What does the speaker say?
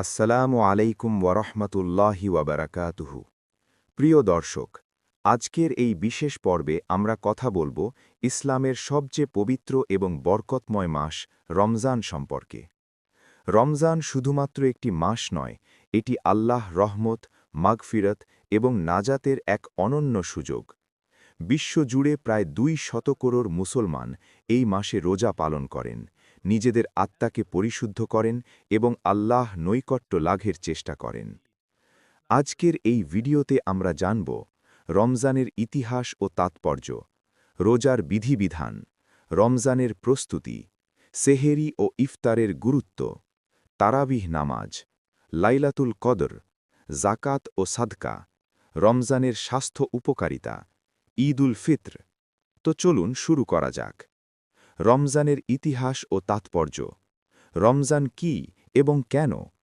আসসালামু আলাইকুম ওয়ারহমতুল্লাহি ওয়াবারাকাতুহু। প্রিয় দর্শক, আজকের এই বিশেষ পর্বে আমরা কথা বলবো ইসলামের সবচেয়ে পবিত্র এবং বরকতময় মাস রমজান সম্পর্কে। রমজান শুধুমাত্র একটি মাস নয়, এটি আল্লাহ রহমত, মাগফিরত এবং নাজাতের এক অনন্য সুযোগ। বিশ্বজুড়ে প্রায় ২০০ কোটি মুসলমান এই মাসে রোজা পালন করেন, নিজেদের আত্মাকে পরিশুদ্ধ করেন এবং আল্লাহ নৈকট্য লাভের চেষ্টা করেন। আজকের এই ভিডিওতে আমরা জানব রমজানের ইতিহাস ও তাৎপর্য, রোজার বিধিবিধান, রমজানের প্রস্তুতি, সেহেরি ও ইফতারের গুরুত্ব, তারাবিহ নামাজ, লাইলাতুল কদর, জাকাত ও সাদকা, রমজানের স্বাস্থ্য উপকারিতা, ঈদ উল ফিত্র। তো চলুন শুরু করা যাক। রমজানের ইতিহাস ও তাৎপর্য। রমজান কি এবং কেন